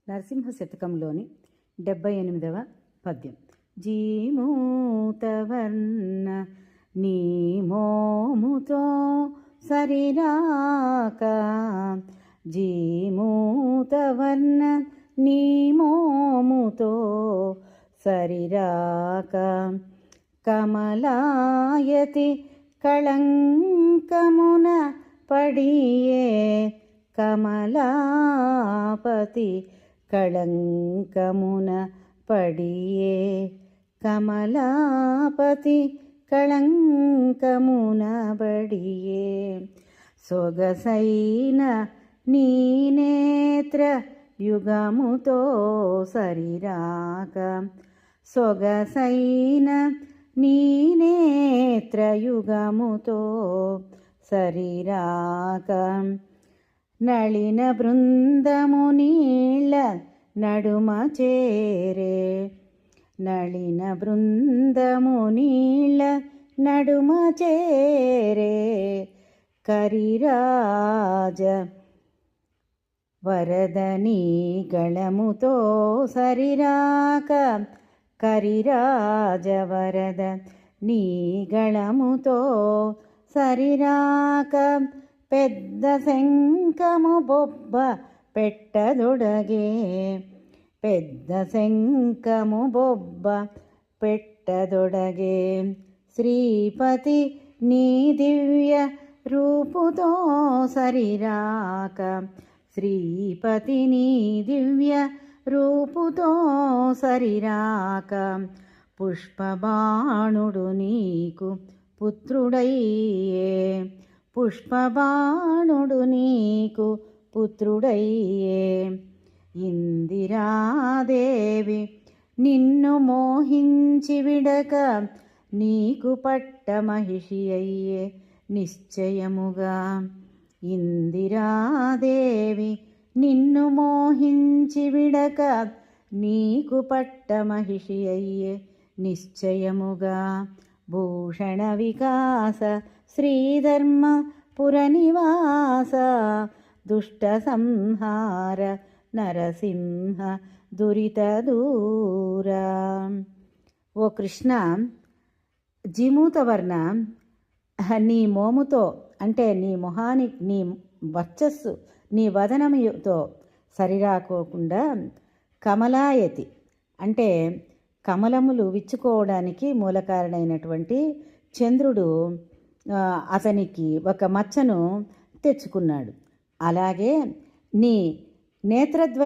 నరసింహ శతకంలోని 78వ పద్యం. జీమూతవర్ణ నీ మోముతో సరిరాక, జీమూతవర్ణ నీ మోముతో సరిరాక, కమలాయతి కళంకమున పడియే, కమలాపతి కళంకమున పడియే, కమలాపతి కళంకమున పడియే. సొగసైన నీ నేత్ర యుగముతో సరిరాక, సొగసైన నీ నేత్ర యుగముతో సరిరాక, నళిన బృందము నీళ్ళ నడుమ చేరే, నళిన బృందము నీళ్ళ నడుమ చేరే, కరిరాజ వరదని గళముతో సరిరాక, కరిరాజ వరద నీ గళముతో సరిరాక, పెద్ద శంఖము బొబ్బ పెట్టదొడగే, పెద్ద శంఖము బొబ్బ పెట్టదొడగే. శ్రీపతి నీ దివ్య రూపుతో సరిరాక, శ్రీపతి నీ దివ్య రూపుతో సరిరాక, పుష్పబాణుడు నీకు పుత్రుడయ్యే, పుష్పబాణుడు నీకు పుత్రుడయ్యే. ఇందిరాదేవి నిన్ను మోహించి విడక, నీకు పట్ట మహిషి అయ్యే నిశ్చయముగా. ఇందిరాదేవి నిన్ను మోహించి విడక, నీకు పట్ట మహిషి అయ్యే నిశ్చయముగా. భూషణ వికాస శ్రీధర్మ పురనివాస, దుష్ట సంహార నరసింహ దురిత దూర. ఓ కృష్ణ, జీమూతవర్ణ నీ మోముతో అంటే నీ మొహాని, నీ వర్చస్సు, నీ వదనముతో సరిరాకోకుండా, కమలాయతి అంటే కమలములు విచ్చుకోవడానికి మూలకారణమైనటువంటి చంద్రుడు అతనికి ఒక మచ్చను తెచ్చుకున్నాడు. అలాగే నీ నేత్రద్వ